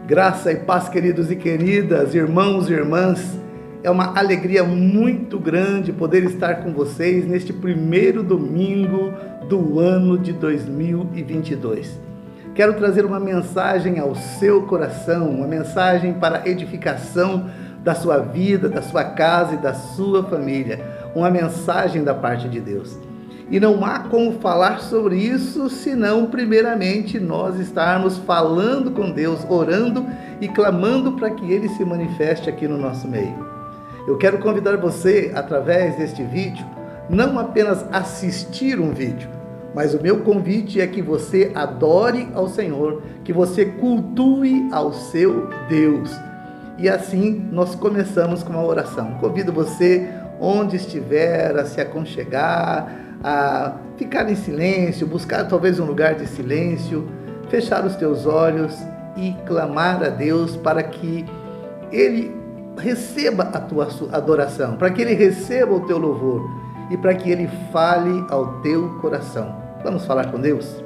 Graça e paz, queridos e queridas, irmãos e irmãs. É uma alegria muito grande poder estar com vocês neste primeiro domingo do ano de 2022. Quero trazer uma mensagem ao seu coração, uma mensagem para a edificação da sua vida, da sua casa e da sua família. Uma mensagem da parte de Deus. E não há como falar sobre isso, senão primeiramente nós estarmos falando com Deus, orando e clamando para que Ele se manifeste aqui no nosso meio. Eu quero convidar você, através deste vídeo, não apenas assistir um vídeo, mas o meu convite é que você adore ao Senhor, que você cultue ao seu Deus. E assim nós começamos com uma oração. Convido você, onde estiver, a se aconchegar, a ficar em silêncio, buscar talvez um lugar de silêncio, fechar os teus olhos e clamar a Deus para que Ele receba a tua adoração, para que Ele receba o teu louvor e para que Ele fale ao teu coração. Vamos falar com Deus?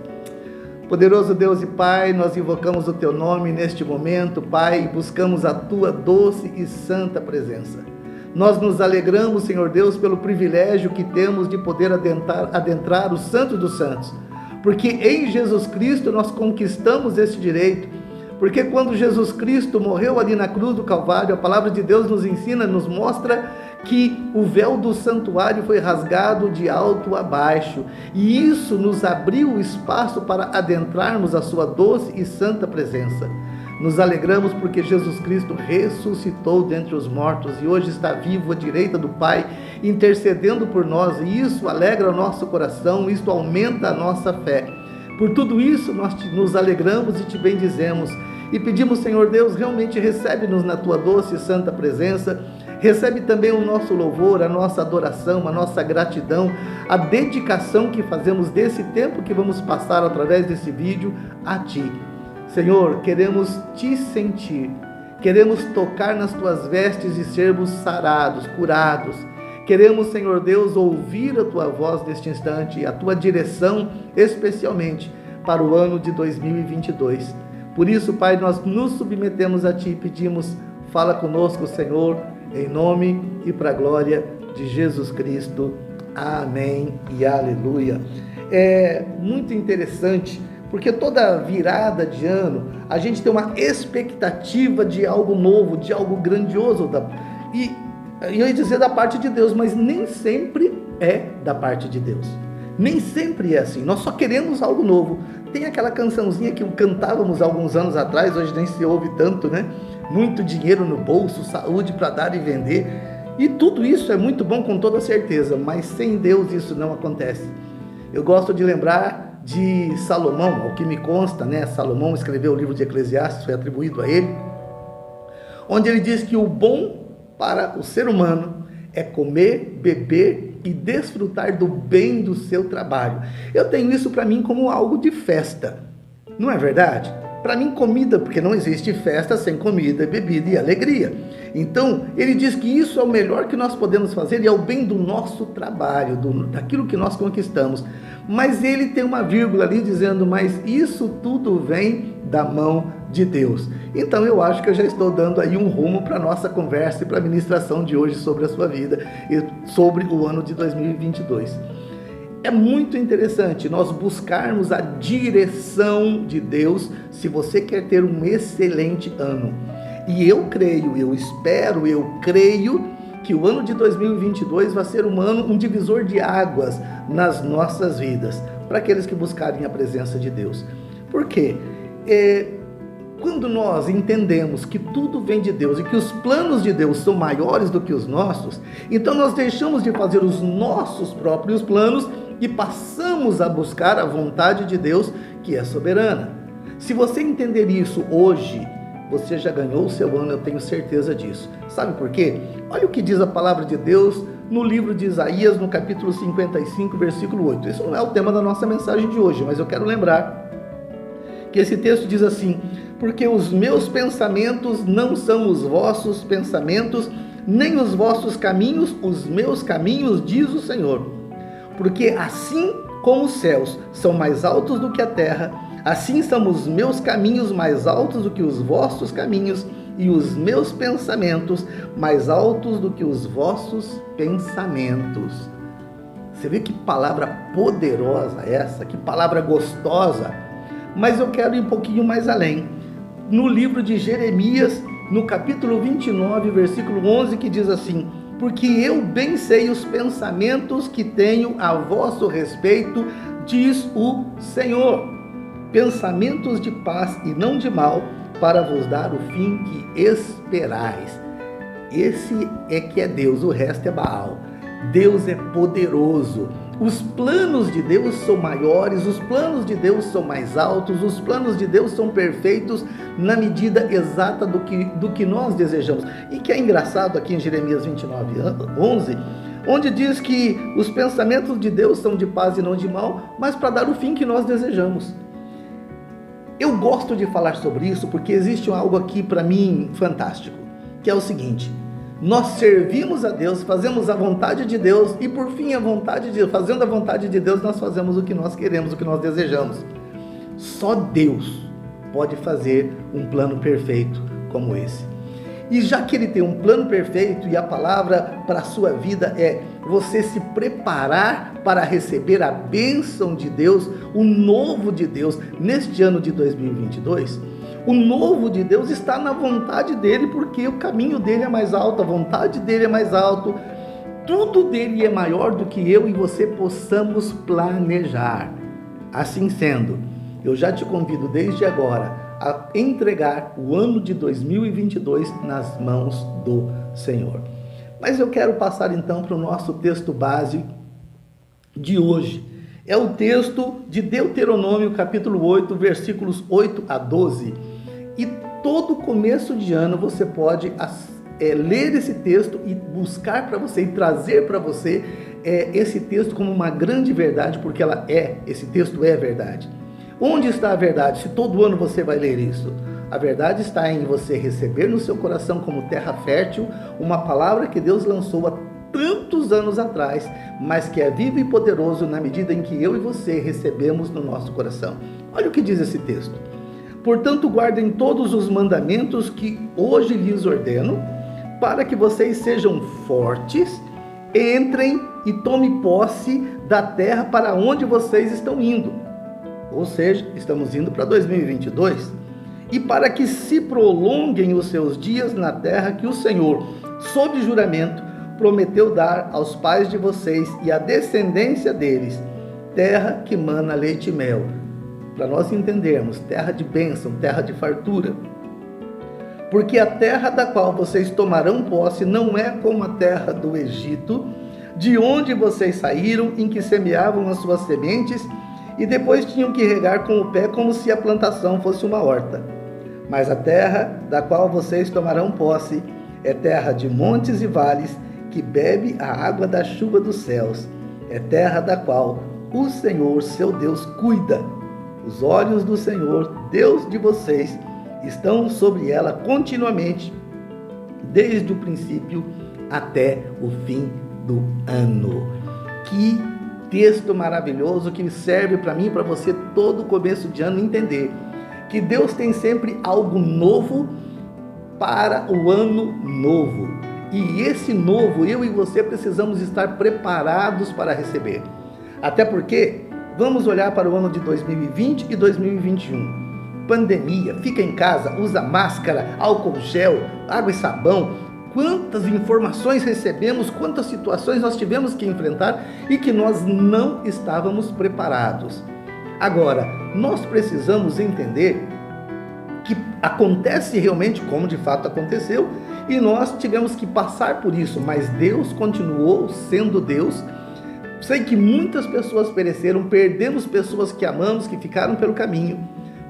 Poderoso Deus e Pai, nós invocamos o teu nome neste momento, Pai, e buscamos a tua doce e santa presença. Nós nos alegramos, Senhor Deus, pelo privilégio que temos de poder adentrar o Santo dos Santos, porque em Jesus Cristo nós conquistamos esse direito, porque quando Jesus Cristo morreu ali na cruz do Calvário, a palavra de Deus nos ensina, nos mostra que o véu do santuário foi rasgado de alto a baixo, e isso nos abriu o espaço para adentrarmos a sua doce e santa presença. Nos alegramos porque Jesus Cristo ressuscitou dentre os mortos e hoje está vivo à direita do Pai, intercedendo por nós, e isso alegra o nosso coração, isso aumenta a nossa fé. Por tudo isso nós nos alegramos e te bendizemos e pedimos, Senhor Deus, realmente recebe-nos na tua doce e santa presença, recebe também o nosso louvor, a nossa adoração, a nossa gratidão, a dedicação que fazemos desse tempo que vamos passar através desse vídeo a ti. Senhor, queremos te sentir, queremos tocar nas tuas vestes e sermos sarados, curados. Queremos, Senhor Deus, ouvir a tua voz neste instante e a tua direção, especialmente para o ano de 2022. Por isso, Pai, nós nos submetemos a ti e pedimos, fala conosco, Senhor, em nome e para a glória de Jesus Cristo. Amém e aleluia. É muito interessante, porque toda virada de ano, a gente tem uma expectativa de algo novo, de algo grandioso. E eu ia dizer da parte de Deus, mas nem sempre é da parte de Deus. Nem sempre é assim. Nós só queremos algo novo. Tem aquela cançãozinha que cantávamos alguns anos atrás, hoje nem se ouve tanto, né? Muito dinheiro no bolso, saúde para dar e vender. E tudo isso é muito bom com toda certeza, mas sem Deus isso não acontece. Eu gosto de lembrar de Salomão, ao que me consta, né? Salomão escreveu o livro de Eclesiastes, foi atribuído a ele, onde ele diz que o bom para o ser humano é comer, beber e desfrutar do bem do seu trabalho. Eu tenho isso para mim como algo de festa, não é verdade? Para mim, comida, porque não existe festa sem comida, bebida e alegria. Então, ele diz que isso é o melhor que nós podemos fazer e é o bem do nosso trabalho, daquilo que nós conquistamos. Mas ele tem uma vírgula ali dizendo, mas isso tudo vem da mão de Deus. Então, eu acho que eu já estou dando aí um rumo para a nossa conversa e para a ministração de hoje sobre a sua vida e sobre o ano de 2022. É muito interessante nós buscarmos a direção de Deus se você quer ter um excelente ano. E eu creio, eu espero, eu creio que o ano de 2022 vai ser um divisor de águas nas nossas vidas, para aqueles que buscarem a presença de Deus. Por quê? Quando nós entendemos que tudo vem de Deus e que os planos de Deus são maiores do que os nossos, então nós deixamos de fazer os nossos próprios planos e passamos a buscar a vontade de Deus, que é soberana. Se você entender isso hoje, você já ganhou o seu ano, eu tenho certeza disso. Sabe por quê? Olha o que diz a palavra de Deus no livro de Isaías, no capítulo 55, versículo 8. Isso não é o tema da nossa mensagem de hoje, mas eu quero lembrar que esse texto diz assim: porque os meus pensamentos não são os vossos pensamentos, nem os vossos caminhos, os meus caminhos, diz o Senhor. Porque assim como os céus são mais altos do que a terra, Assim são os meus caminhos mais altos do que os vossos caminhos, e os meus pensamentos mais altos do que os vossos pensamentos. Você vê que palavra poderosa essa, que palavra gostosa. Mas eu quero ir um pouquinho mais além. No livro de Jeremias, no capítulo 29, versículo 11, que diz assim: porque eu bem sei os pensamentos que tenho a vosso respeito, diz o Senhor, pensamentos de paz e não de mal, para vos dar o fim que esperais. Esse é que é Deus, o resto é Baal. Deus é poderoso. Os planos de Deus são maiores, os planos de Deus são mais altos, os planos de Deus são perfeitos na medida exata do que nós desejamos. E que é engraçado aqui em Jeremias 29, 11, onde diz que os pensamentos de Deus são de paz e não de mal, mas para dar o fim que nós desejamos. Eu gosto de falar sobre isso porque existe algo aqui para mim fantástico, que é o seguinte: nós servimos a Deus, fazemos a vontade de Deus e por fim fazendo a vontade de Deus, nós fazemos o que nós queremos, o que nós desejamos. Só Deus pode fazer um plano perfeito como esse. E já que Ele tem um plano perfeito, e a palavra para a sua vida é você se preparar para receber a bênção de Deus, o novo de Deus, neste ano de 2022, o novo de Deus está na vontade dEle, porque o caminho dEle é mais alto, a vontade dEle é mais alto, tudo dEle é maior do que eu e você possamos planejar. Assim sendo, eu já te convido desde agora a entregar o ano de 2022 nas mãos do Senhor. Mas eu quero passar então para o nosso texto base de hoje. É o texto de Deuteronômio, capítulo 8, versículos 8 a 12. E todo começo de ano você pode ler esse texto e buscar para você e trazer para você esse texto como uma grande verdade, porque esse texto é verdade. Onde está a verdade? Se todo ano você vai ler isso, a verdade está em você receber no seu coração como terra fértil uma palavra que Deus lançou há tantos anos atrás, mas que é vivo e poderoso na medida em que eu e você recebemos no nosso coração. Olha o que diz esse texto: portanto guardem todos os mandamentos que hoje lhes ordeno, para que vocês sejam fortes, entrem e tomem posse da terra para onde vocês estão indo. Ou seja, estamos indo para 2022. E para que se prolonguem os seus dias na terra que o Senhor, sob juramento, prometeu dar aos pais de vocês e à descendência deles, terra que mana leite e mel. Para nós entendermos, terra de bênção, terra de fartura. Porque a terra da qual vocês tomarão posse não é como a terra do Egito, de onde vocês saíram, em que semeavam as suas sementes e depois tinham que regar com o pé como se a plantação fosse uma horta. Mas a terra da qual vocês tomarão posse é terra de montes e vales, que bebe a água da chuva dos céus. É terra da qual o Senhor, seu Deus, cuida. Os olhos do Senhor, Deus de vocês, estão sobre ela continuamente, desde o princípio até o fim do ano. Que texto maravilhoso que serve para mim e para você todo começo de ano entender que Deus tem sempre algo novo para o ano novo. E esse novo, eu e você precisamos estar preparados para receber. Até porque vamos olhar para o ano de 2020 e 2021. Pandemia, fica em casa, usa máscara, álcool gel, água e sabão. Quantas informações recebemos, quantas situações nós tivemos que enfrentar e que nós não estávamos preparados. Agora, nós precisamos entender que acontece realmente como de fato aconteceu e nós tivemos que passar por isso, mas Deus continuou sendo Deus. Sei que muitas pessoas pereceram, perdemos pessoas que amamos, que ficaram pelo caminho,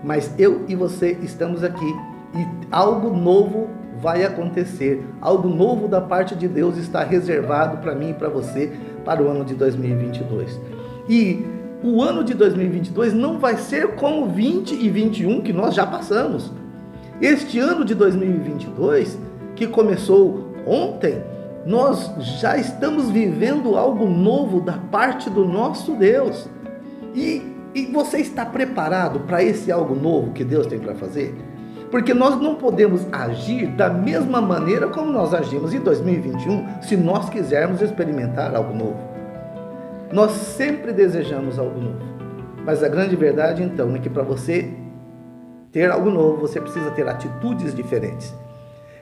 mas eu e você estamos aqui e algo novo vai acontecer, algo novo da parte de Deus está reservado para mim e para você para o ano de 2022. E o ano de 2022 não vai ser como 20 e 21 que nós já passamos. Este ano de 2022, que começou ontem, nós já estamos vivendo algo novo da parte do nosso Deus. E E você está preparado para esse algo novo que Deus tem para fazer? Porque nós não podemos agir da mesma maneira como nós agimos em 2021 se nós quisermos experimentar algo novo. Nós sempre desejamos algo novo, mas a grande verdade então é que para você ter algo novo, você precisa ter atitudes diferentes.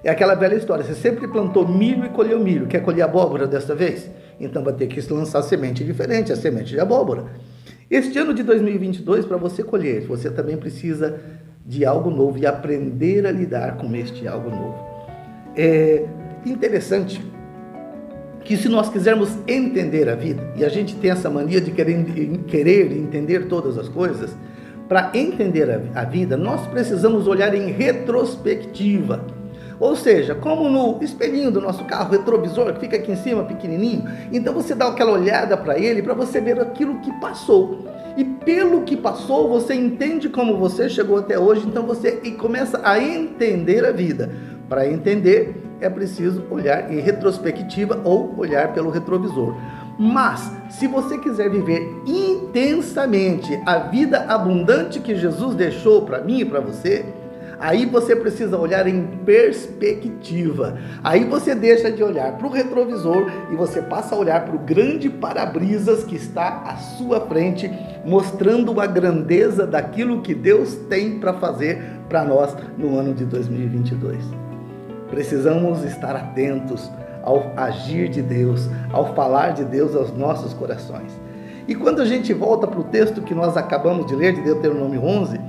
É aquela velha história, você sempre plantou milho e colheu milho, quer colher abóbora desta vez? Então vai ter que lançar semente diferente, a semente de abóbora. Este ano de 2022, para você colher, você também precisa de algo novo e aprender a lidar com este algo novo. É interessante que se nós quisermos entender a vida, e a gente tem essa mania de querer entender todas as coisas, para entender a vida, nós precisamos olhar em retrospectiva. Ou seja, como no espelhinho do nosso carro, retrovisor, que fica aqui em cima, pequenininho, então você dá aquela olhada para ele, para você ver aquilo que passou. E pelo que passou, você entende como você chegou até hoje, então você começa a entender a vida. Para entender, é preciso olhar em retrospectiva ou olhar pelo retrovisor. Mas, se você quiser viver intensamente a vida abundante que Jesus deixou para mim e para você, aí você precisa olhar em perspectiva. Aí você deixa de olhar para o retrovisor e você passa a olhar para o grande para-brisas que está à sua frente, mostrando a grandeza daquilo que Deus tem para fazer para nós no ano de 2022. Precisamos estar atentos ao agir de Deus, ao falar de Deus aos nossos corações. E quando a gente volta para o texto que nós acabamos de ler, de Deuteronômio 11,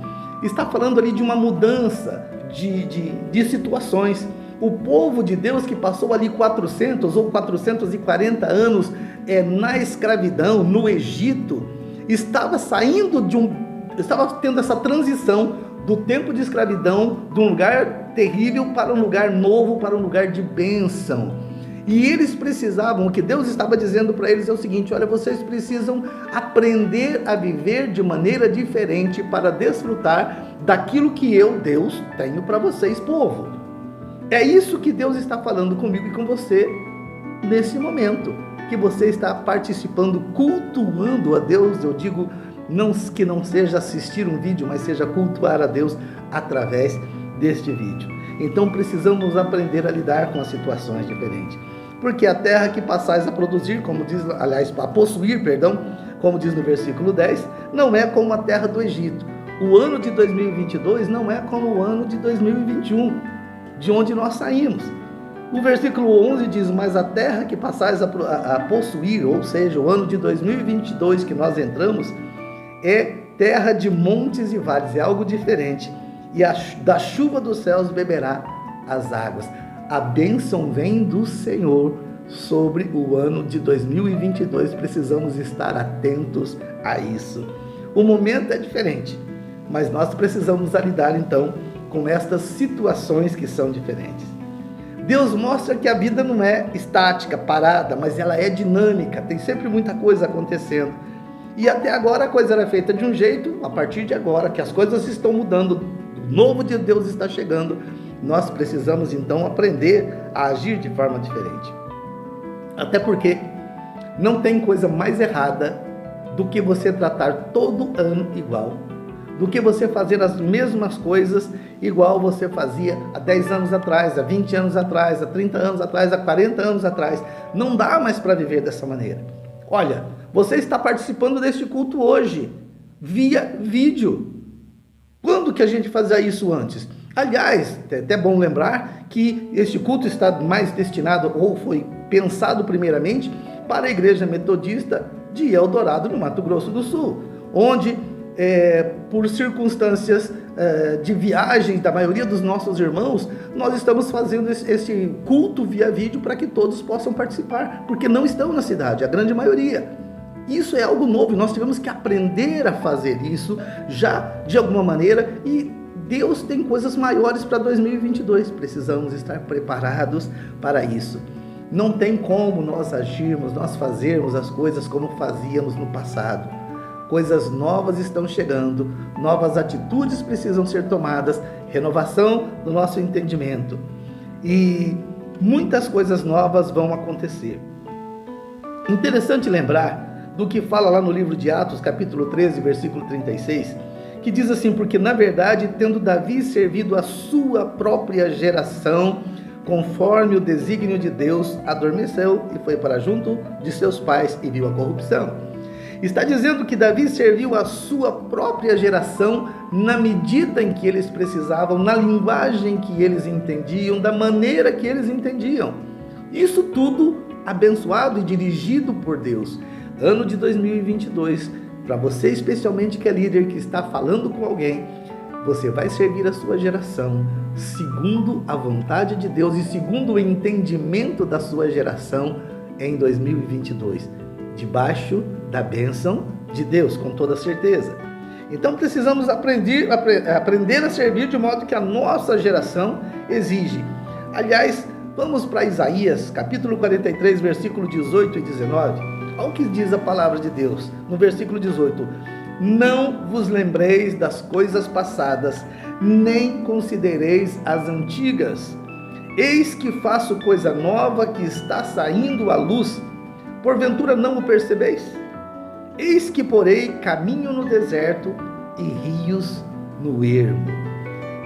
está falando ali de uma mudança de situações. O povo de Deus que passou ali 400 ou 440 anos na escravidão, no Egito, estava estava tendo essa transição do tempo de escravidão, de um lugar terrível para um lugar novo, para um lugar de bênção. E eles precisavam, o que Deus estava dizendo para eles é o seguinte: olha, vocês precisam aprender a viver de maneira diferente para desfrutar daquilo que eu, Deus, tenho para vocês, povo. É isso que Deus está falando comigo e com você nesse momento, que você está participando, cultuando a Deus. Eu digo que não seja assistir um vídeo, mas seja cultuar a Deus através deste vídeo. Então precisamos aprender a lidar com as situações diferentes. Porque a terra que passais a produzir, a possuir, como diz no versículo 10, não é como a terra do Egito. O ano de 2022 não é como o ano de 2021, de onde nós saímos. O versículo 11 diz: mas a terra que passais a possuir, ou seja, o ano de 2022 que nós entramos, é terra de montes e vales, é algo diferente. E da chuva dos céus beberá as águas. A bênção vem do Senhor sobre o ano de 2022. Precisamos estar atentos a isso. O momento é diferente, mas nós precisamos lidar então com estas situações que são diferentes. Deus mostra que a vida não é estática, parada, mas ela é dinâmica, tem sempre muita coisa acontecendo. E até agora a coisa era feita de um jeito, a partir de agora que as coisas estão mudando, o novo de Deus está chegando, nós precisamos então aprender a agir de forma diferente. Até porque não tem coisa mais errada do que você tratar todo ano igual, do que você fazer as mesmas coisas igual você fazia há 10 anos atrás, há 20 anos atrás, há 30 anos atrás, há 40 anos atrás. Não dá mais para viver dessa maneira. Olha, você está participando deste culto hoje, via vídeo. Quando que a gente fazia isso antes? Aliás, é até bom lembrar que este culto está mais destinado, ou foi pensado primeiramente, para a Igreja Metodista de Eldorado, no Mato Grosso do Sul, onde, por circunstâncias de viagem da maioria dos nossos irmãos, nós estamos fazendo esse culto via vídeo para que todos possam participar, porque não estão na cidade, a grande maioria. Isso é algo novo e nós tivemos que aprender a fazer isso já de alguma maneira, e Deus tem coisas maiores para 2022, precisamos estar preparados para isso. Não tem como nós agirmos, nós fazermos as coisas como fazíamos no passado. Coisas novas estão chegando, novas atitudes precisam ser tomadas, renovação do nosso entendimento. E muitas coisas novas vão acontecer. Interessante lembrar do que fala lá no livro de Atos, capítulo 13, versículo 36, que diz assim: porque na verdade, tendo Davi servido a sua própria geração, conforme o desígnio de Deus, adormeceu e foi para junto de seus pais e viu a corrupção. Está dizendo que Davi serviu a sua própria geração na medida em que eles precisavam, na linguagem que eles entendiam, da maneira que eles entendiam. Isso tudo abençoado e dirigido por Deus. Ano de 2022, para você especialmente que é líder, que está falando com alguém, você vai servir a sua geração segundo a vontade de Deus e segundo o entendimento da sua geração em 2022, debaixo da bênção de Deus, com toda certeza. Então precisamos aprender a servir de modo que a nossa geração exige. Aliás, vamos para Isaías, capítulo 43, versículo 18 e 19. Olha o que diz a palavra de Deus, no versículo 18. Não vos lembreis das coisas passadas, nem considereis as antigas. Eis que faço coisa nova que está saindo à luz. Porventura não o percebeis? Eis que porei caminho no deserto e rios no ermo.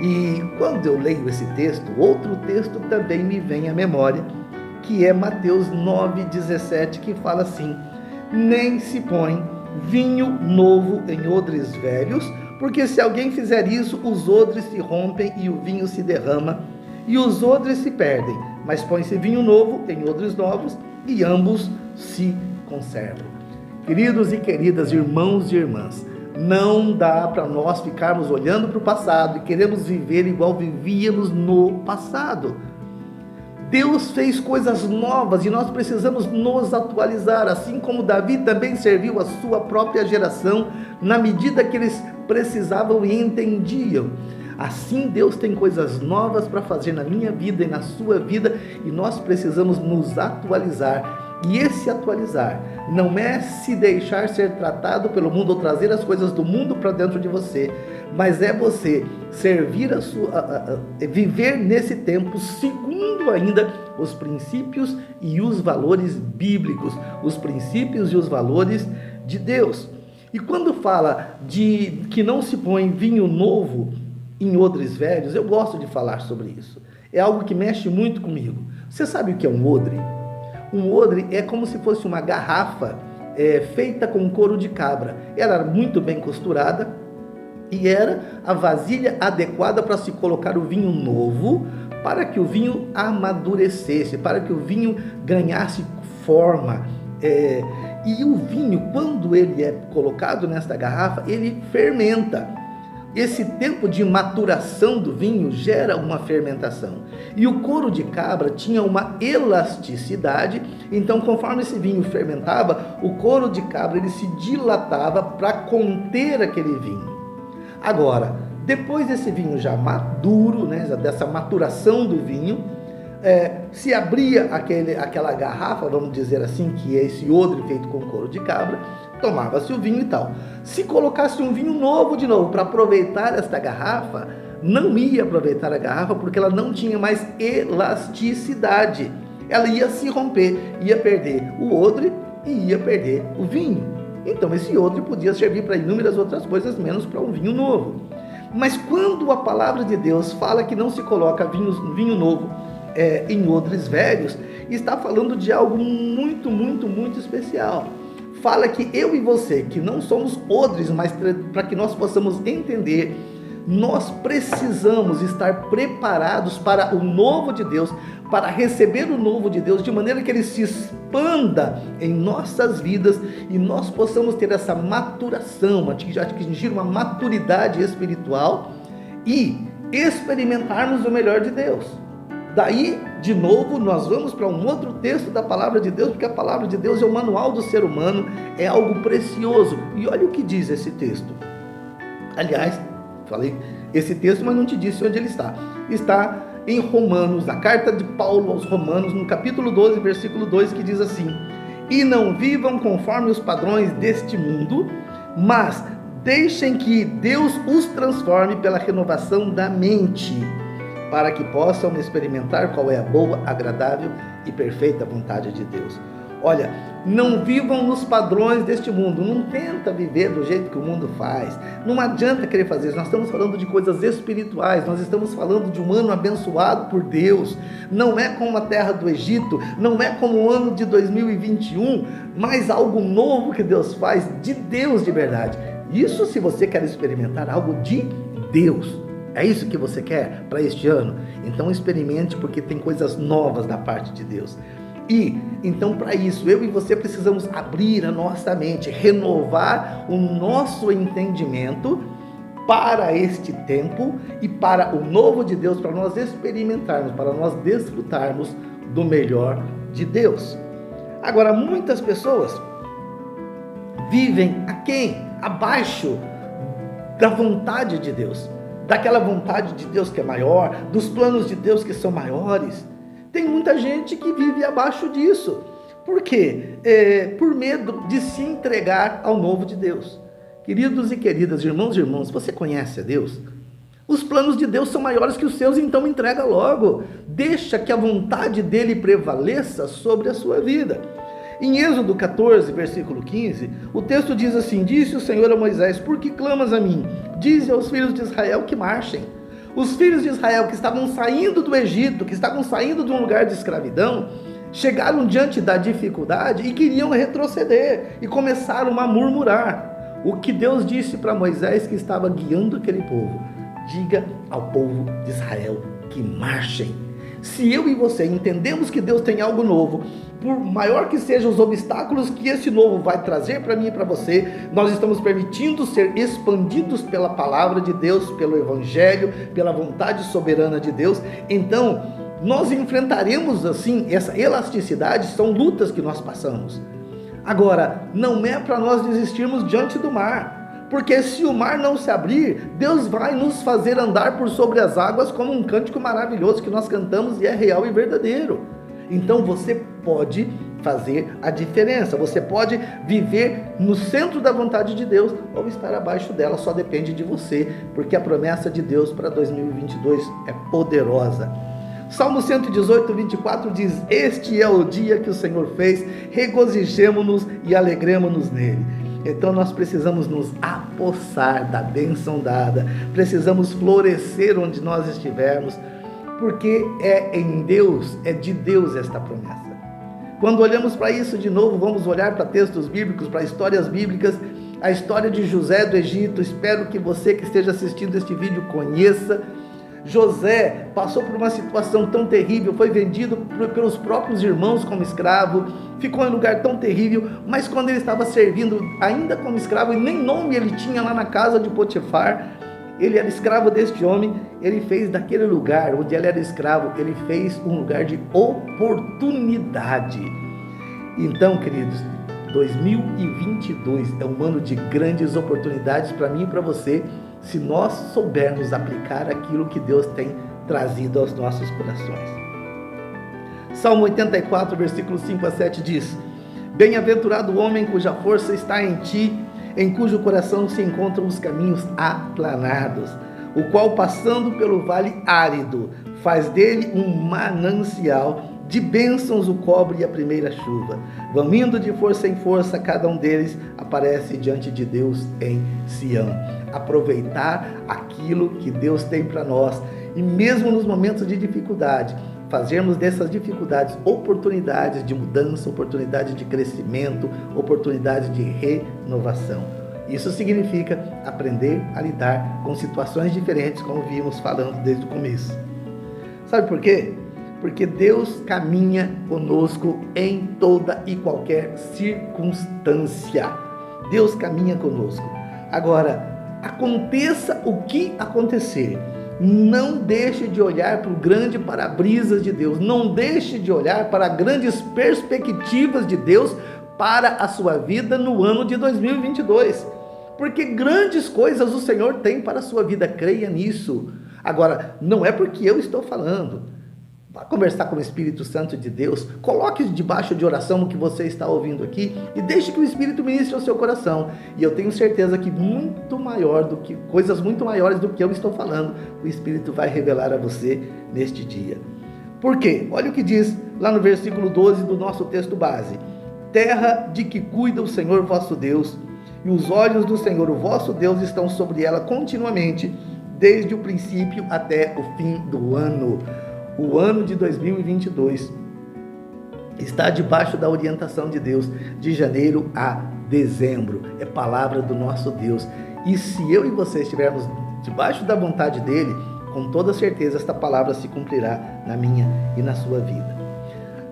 E quando eu leio esse texto, outro texto também me vem à memória, que é Mateus 9,17, que fala assim: nem se põe vinho novo em odres velhos, porque se alguém fizer isso, os odres se rompem e o vinho se derrama, e os odres se perdem. Mas põe-se vinho novo em odres novos, e ambos se conservam. Queridos e queridas, irmãos e irmãs, não dá para nós ficarmos olhando para o passado e queremos viver igual vivíamos no passado. Deus fez coisas novas e nós precisamos nos atualizar, assim como Davi também serviu a sua própria geração na medida que eles precisavam e entendiam. Assim Deus tem coisas novas para fazer na minha vida e na sua vida, e nós precisamos nos atualizar. E esse atualizar não é se deixar ser tratado pelo mundo ou trazer as coisas do mundo para dentro de você, mas é você servir viver nesse tempo segundo ainda os princípios e os valores bíblicos, os princípios e os valores de Deus. E quando fala de que não se põe vinho novo em odres velhos, eu gosto de falar sobre isso. É algo que mexe muito comigo. Você sabe o que é um odre? Um odre é como se fosse uma garrafa feita com couro de cabra. Ela era muito bem costurada e era a vasilha adequada para se colocar o vinho novo, para que o vinho amadurecesse, para que o vinho ganhasse forma. E o vinho, quando ele é colocado nesta garrafa, ele fermenta. Esse tempo de maturação do vinho gera uma fermentação. E o couro de cabra tinha uma elasticidade, então conforme esse vinho fermentava, o couro de cabra ele se dilatava para conter aquele vinho. Agora, depois desse vinho já maduro, né, dessa maturação do vinho, se abria aquela garrafa, vamos dizer assim, que é esse odre feito com couro de cabra, tomava-se o vinho e tal. Se colocasse um vinho novo de novo para aproveitar esta garrafa, não ia aproveitar a garrafa porque ela não tinha mais elasticidade. Ela ia se romper, ia perder o odre e ia perder o vinho. Então esse odre podia servir para inúmeras outras coisas, menos para um vinho novo. Mas quando a palavra de Deus fala que não se coloca vinho novo em odres velhos, está falando de algo muito, muito, muito especial. Fala que eu e você, que não somos odres, mas para que nós possamos entender, nós precisamos estar preparados para o novo de Deus, para receber o novo de Deus, de maneira que ele se expanda em nossas vidas e nós possamos ter essa maturação, atingir uma maturidade espiritual e experimentarmos o melhor de Deus. Daí, de novo, nós vamos para um outro texto da palavra de Deus, porque a palavra de Deus é o manual do ser humano, é algo precioso. E olha o que diz esse texto. Aliás, falei esse texto, mas não te disse onde ele está. Está em Romanos, a carta de Paulo aos Romanos, no capítulo 12, versículo 2, que diz assim: e não vivam conforme os padrões deste mundo, mas deixem que Deus os transforme pela renovação da mente, para que possam experimentar qual é a boa, agradável e perfeita vontade de Deus. Olha, não vivam nos padrões deste mundo, não tenta viver do jeito que o mundo faz, não adianta querer fazer isso. Nós estamos falando de coisas espirituais, nós estamos falando de um ano abençoado por Deus, não é como a terra do Egito, não é como o ano de 2021, mas algo novo que Deus faz, de Deus de verdade. Isso se você quer experimentar algo de Deus. É isso que você quer para este ano? Então experimente, porque tem coisas novas da parte de Deus. E, então, para isso, eu e você precisamos abrir a nossa mente, renovar o nosso entendimento para este tempo e para o novo de Deus, para nós experimentarmos, para nós desfrutarmos do melhor de Deus. Agora, muitas pessoas vivem abaixo da vontade de Deus, daquela vontade de Deus que é maior, dos planos de Deus que são maiores. Tem muita gente que vive abaixo disso. Por quê? Por medo de se entregar ao novo de Deus. Queridos e queridas, irmãos e irmãs, você conhece a Deus? Os planos de Deus são maiores que os seus, então entrega logo. Deixa que a vontade dele prevaleça sobre a sua vida. Em Êxodo 14, versículo 15, o texto diz assim: disse o Senhor a Moisés: por que clamas a mim? Dize aos filhos de Israel que marchem. Os filhos de Israel que estavam saindo do Egito, que estavam saindo de um lugar de escravidão, chegaram diante da dificuldade e queriam retroceder e começaram a murmurar. O que Deus disse para Moisés, que estava guiando aquele povo: diga ao povo de Israel que marchem. Se eu e você entendemos que Deus tem algo novo, por maior que sejam os obstáculos que esse novo vai trazer para mim e para você, nós estamos permitindo ser expandidos pela palavra de Deus, pelo evangelho, pela vontade soberana de Deus. Então nós enfrentaremos assim essa elasticidade. São lutas que nós passamos. Agora, não é para nós desistirmos diante do mar, porque se o mar não se abrir, Deus vai nos fazer andar por sobre as águas, como um cântico maravilhoso que nós cantamos e é real e verdadeiro. Então você pode fazer a diferença, você pode viver no centro da vontade de Deus ou estar abaixo dela, só depende de você, porque a promessa de Deus para 2022 é poderosa. Salmo 118, 24 diz: este é o dia que o Senhor fez, regozijemo-nos e alegremo-nos nele. Então nós precisamos nos apossar da bênção dada, precisamos florescer onde nós estivermos, porque é em Deus, é de Deus esta promessa. Quando olhamos para isso de novo, vamos olhar para textos bíblicos, para histórias bíblicas, a história de José do Egito. Espero que você que esteja assistindo este vídeo conheça. José passou por uma situação tão terrível, foi vendido pelos próprios irmãos como escravo, ficou em um lugar tão terrível, mas quando ele estava servindo ainda como escravo, e nem nome ele tinha lá na casa de Potifar, ele era escravo deste homem, ele fez daquele lugar onde ele era escravo, ele fez um lugar de oportunidade. Então, queridos, 2022 é um ano de grandes oportunidades para mim e para você, se nós soubermos aplicar aquilo que Deus tem trazido aos nossos corações. Salmo 84, versículos 5 a 7 diz: bem-aventurado o homem cuja força está em ti, em cujo coração se encontram os caminhos aplanados, o qual, passando pelo vale árido, faz dele um manancial, de bênçãos o cobre a primeira chuva. Vão indo de força em força, cada um deles aparece diante de Deus em Sião. Aproveitar aquilo que Deus tem para nós, e mesmo nos momentos de dificuldade, fazermos dessas dificuldades oportunidades de mudança, oportunidades de crescimento, oportunidades de renovação. Isso significa aprender a lidar com situações diferentes, como vimos falando desde o começo. Sabe por quê? Porque Deus caminha conosco em toda e qualquer circunstância. Deus caminha conosco. Agora, aconteça o que acontecer, não deixe de olhar para o grande para-brisas de Deus, não deixe de olhar para grandes perspectivas de Deus para a sua vida no ano de 2022, porque grandes coisas o Senhor tem para a sua vida, creia nisso. Agora, não é porque eu estou falando. Vá conversar com o Espírito Santo de Deus, coloque debaixo de oração o que você está ouvindo aqui e deixe que o Espírito ministre ao seu coração. E eu tenho certeza que coisas muito maiores do que eu estou falando, o Espírito vai revelar a você neste dia. Por quê? Olha o que diz lá no versículo 12 do nosso texto base: terra de que cuida o Senhor vosso Deus, e os olhos do Senhor, o vosso Deus, estão sobre ela continuamente, desde o princípio até o fim do ano. O ano de 2022 está debaixo da orientação de Deus, de janeiro a dezembro. É palavra do nosso Deus. E se eu e você estivermos debaixo da vontade dele, com toda certeza esta palavra se cumprirá na minha e na sua vida.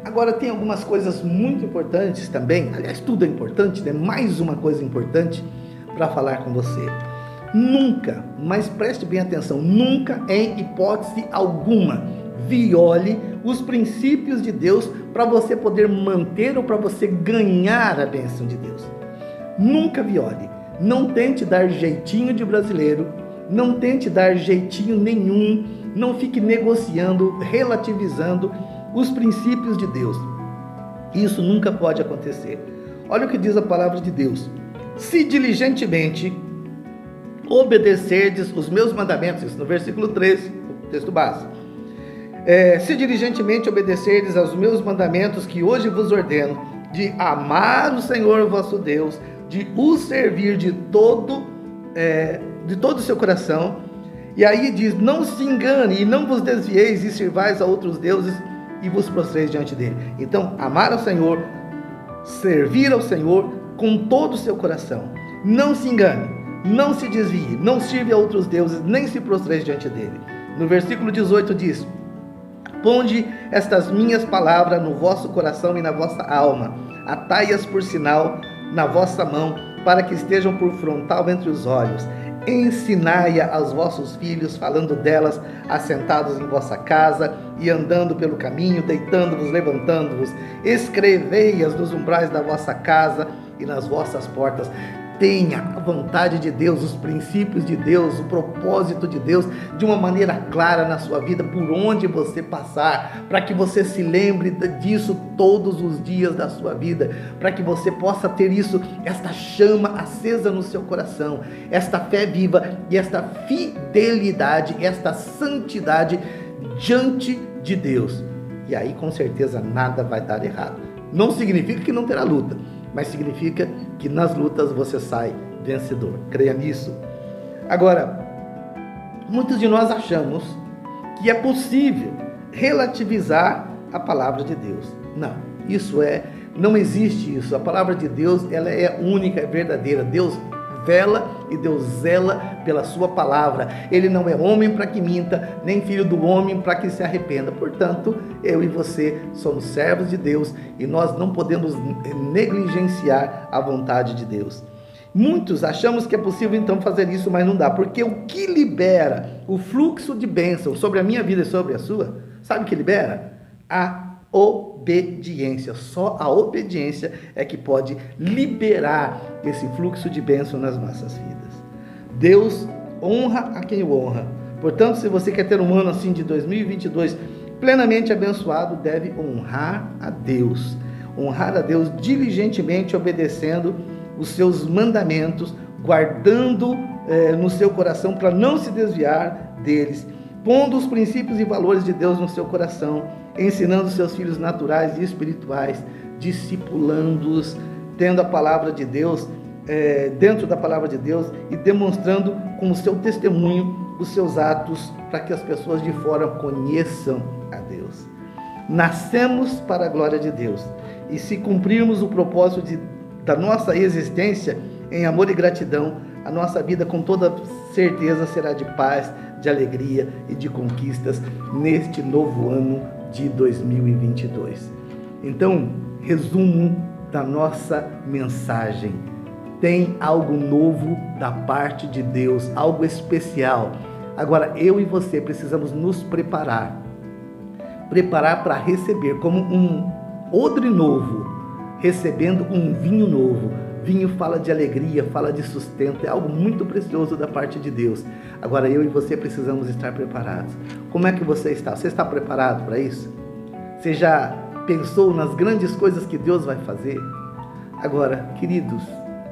Agora, tem algumas coisas muito importantes também, aliás, tudo é importante, né? Mais uma coisa importante para falar com você. Nunca, mas preste bem atenção, nunca, em hipótese alguma, viole os princípios de Deus para você poder manter ou para você ganhar a bênção de Deus. Nunca viole. Não tente dar jeitinho de brasileiro, não tente dar jeitinho nenhum, não fique negociando, relativizando os princípios de Deus. Isso nunca pode acontecer. Olha o que diz a palavra de Deus: se diligentemente obedecerdes os meus mandamentos, isso no versículo 13, texto base. Se diligentemente obedecerdes aos meus mandamentos que hoje vos ordeno, de amar o Senhor vosso Deus, de o servir de todo o seu coração. E aí diz: não se engane e não vos desvieis e sirvais a outros deuses e vos prostreis diante dele. Então, amar ao Senhor, servir ao Senhor com todo o seu coração. Não se engane, não se desvie, não sirva a outros deuses, nem se prostreis diante dele. No versículo 18 diz: ponde estas minhas palavras no vosso coração e na vossa alma, atai-as por sinal na vossa mão, para que estejam por frontal entre os olhos. Ensinai-a aos vossos filhos, falando delas, assentados em vossa casa e andando pelo caminho, deitando-vos, levantando-vos. Escrevei-as nos umbrais da vossa casa e nas vossas portas. Tenha a vontade de Deus, os princípios de Deus, o propósito de Deus de uma maneira clara na sua vida, por onde você passar, para que você se lembre disso todos os dias da sua vida, para que você possa ter isso, esta chama acesa no seu coração, esta fé viva e esta fidelidade, esta santidade diante de Deus. E aí com certeza nada vai dar errado. Não significa que não terá luta, mas significa que nas lutas você sai vencedor. Creia nisso. Agora, muitos de nós achamos que é possível relativizar a palavra de Deus. Não, não existe isso. A palavra de Deus, ela é única, é verdadeira. Deus vela e Deus zela pela sua palavra. Ele não é homem para que minta, nem filho do homem para que se arrependa. Portanto, eu e você somos servos de Deus e nós não podemos negligenciar a vontade de Deus. Muitos achamos que é possível então fazer isso, mas não dá, porque o que libera o fluxo de bênção sobre a minha vida e sobre a sua, sabe o que libera? A obediência. Só a obediência é que pode liberar esse fluxo de bênção nas nossas vidas. Deus honra a quem o honra. Portanto, se você quer ter um ano assim de 2022 plenamente abençoado, deve honrar a Deus. Honrar a Deus diligentemente, obedecendo os seus mandamentos, guardando no seu coração para não se desviar deles, pondo os princípios e valores de Deus no seu coração, ensinando seus filhos naturais e espirituais, discipulando-os, tendo a palavra de Deus dentro da palavra de Deus e demonstrando com o seu testemunho os seus atos para que as pessoas de fora conheçam a Deus. Nascemos para a glória de Deus e se cumprirmos o propósito da nossa existência em amor e gratidão, a nossa vida com toda certeza será de paz, de alegria e de conquistas neste novo ano de 2022. Então, resumo da nossa mensagem: tem algo novo da parte de Deus, algo especial. Agora, eu e você precisamos nos preparar para receber, como um odre novo, recebendo um vinho novo. Vinho fala de alegria, fala de sustento, é algo muito precioso da parte de Deus. Agora, eu e você precisamos estar preparados. Como é que você está? Você está preparado para isso? Você já pensou nas grandes coisas que Deus vai fazer? Agora, queridos,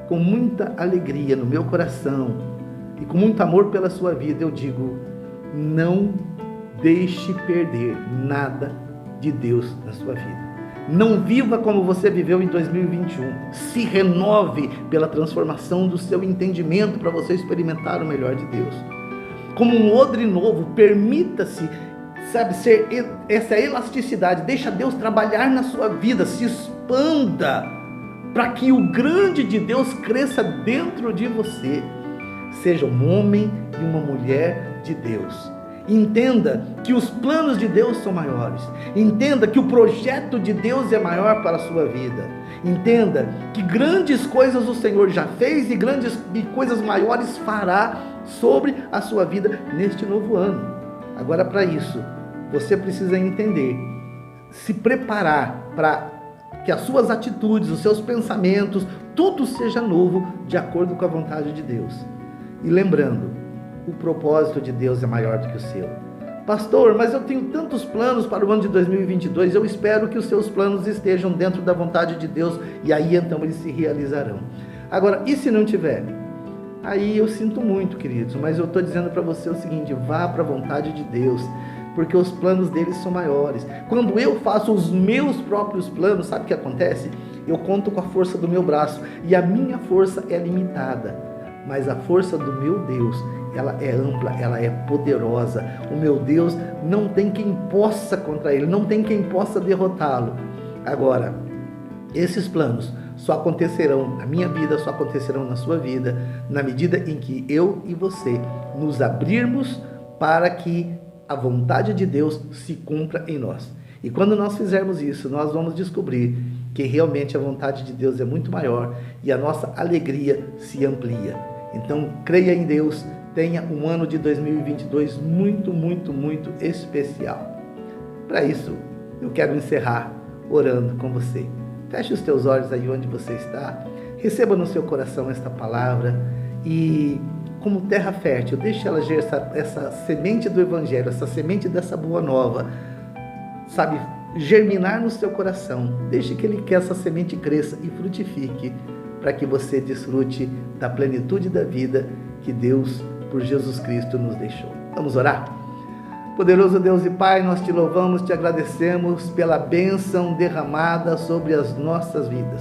com muita alegria no meu coração e com muito amor pela sua vida, eu digo: não deixe perder nada de Deus na sua vida. Não viva como você viveu em 2021. Se renove pela transformação do seu entendimento para você experimentar o melhor de Deus. Como um odre novo, permita-se, ser essa elasticidade. Deixa Deus trabalhar na sua vida. Se expanda para que o grande de Deus cresça dentro de você. Seja um homem e uma mulher de Deus. Entenda que os planos de Deus são maiores. Entenda que o projeto de Deus é maior para a sua vida. Entenda que grandes coisas o Senhor já fez e coisas maiores fará sobre a sua vida neste novo ano. Agora, para isso, você precisa entender, se preparar para que as suas atitudes, os seus pensamentos, tudo seja novo de acordo com a vontade de Deus. E lembrando, o propósito de Deus é maior do que o seu. Pastor, mas eu tenho tantos planos para o ano de 2022, eu espero que os seus planos estejam dentro da vontade de Deus, e aí então eles se realizarão. Agora, e se não tiver? Aí eu sinto muito, queridos, mas eu estou dizendo para você o seguinte: vá para a vontade de Deus, porque os planos deles são maiores. Quando eu faço os meus próprios planos, sabe o que acontece? Eu conto com a força do meu braço, e a minha força é limitada, mas a força do meu Deus, ela é ampla, ela é poderosa. O meu Deus não tem quem possa contra ele, não tem quem possa derrotá-lo. Agora, esses planos só acontecerão na minha vida, só acontecerão na sua vida, na medida em que eu e você nos abrirmos para que a vontade de Deus se cumpra em nós. E quando nós fizermos isso, nós vamos descobrir que realmente a vontade de Deus é muito maior e a nossa alegria se amplia. Então, creia em Deus, tenha um ano de 2022 muito, muito, muito especial. Para isso, eu quero encerrar orando com você. Feche os teus olhos aí onde você está, receba no seu coração esta palavra e, como terra fértil, deixe ela gerar essa semente do Evangelho, essa semente dessa boa nova, germinar no seu coração. Deixe que essa semente cresça e frutifique, para que você desfrute da plenitude da vida que Deus, por Jesus Cristo, nos deixou. Vamos orar? Poderoso Deus e Pai, nós te louvamos, te agradecemos pela bênção derramada sobre as nossas vidas.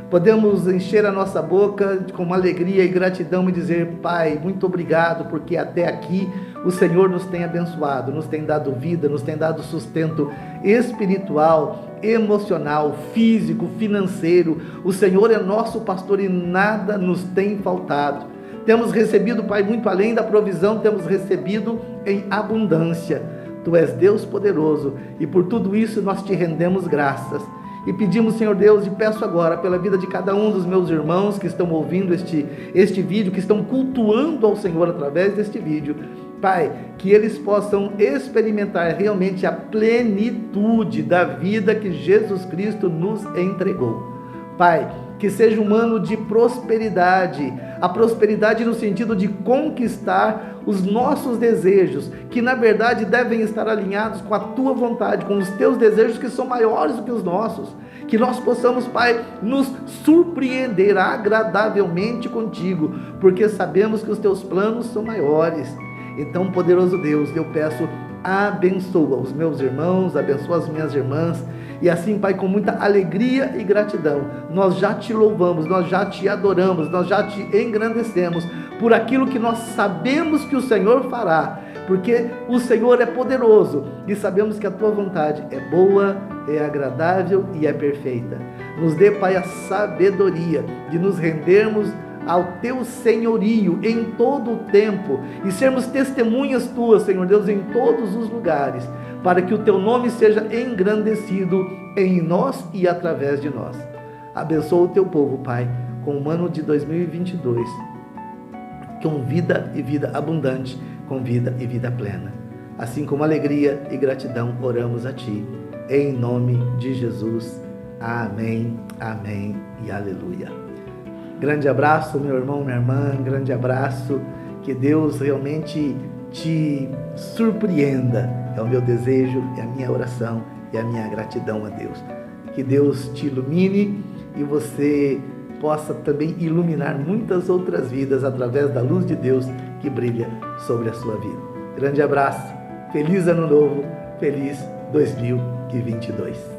Podemos encher a nossa boca com alegria e gratidão e dizer: Pai, muito obrigado, porque até aqui o Senhor nos tem abençoado, nos tem dado vida, nos tem dado sustento espiritual, emocional, físico, financeiro. O Senhor é nosso pastor e nada nos tem faltado. Temos recebido, Pai, muito além da provisão, temos recebido em abundância. Tu és Deus poderoso e por tudo isso nós te rendemos graças. E pedimos, Senhor Deus, e peço agora pela vida de cada um dos meus irmãos que estão ouvindo este vídeo, que estão cultuando ao Senhor através deste vídeo, Pai, que eles possam experimentar realmente a plenitude da vida que Jesus Cristo nos entregou. Pai, que seja um ano de prosperidade, a prosperidade no sentido de conquistar os nossos desejos, que na verdade devem estar alinhados com a Tua vontade, com os Teus desejos que são maiores do que os nossos, que nós possamos, Pai, nos surpreender agradavelmente contigo, porque sabemos que os Teus planos são maiores. Então, poderoso Deus, eu peço, abençoa os meus irmãos, abençoa as minhas irmãs, e assim, Pai, com muita alegria e gratidão, nós já te louvamos, nós já te adoramos, nós já te engrandecemos por aquilo que nós sabemos que o Senhor fará, porque o Senhor é poderoso e sabemos que a Tua vontade é boa, é agradável e é perfeita. Nos dê, Pai, a sabedoria de nos rendermos ao Teu senhorio em todo o tempo e sermos testemunhas Tuas, Senhor Deus, em todos os lugares, para que o Teu nome seja engrandecido em nós e através de nós. Abençoa o Teu povo, Pai, com o ano de 2022, com vida e vida abundante, com vida e vida plena. Assim como alegria e gratidão, oramos a Ti, em nome de Jesus. Amém, amém e aleluia. Grande abraço, meu irmão, minha irmã, grande abraço, que Deus realmente te surpreenda, é o meu desejo, é a minha oração e a minha gratidão a Deus. Que Deus te ilumine e você possa também iluminar muitas outras vidas através da luz de Deus que brilha sobre a sua vida. Grande abraço, feliz ano novo, feliz 2022.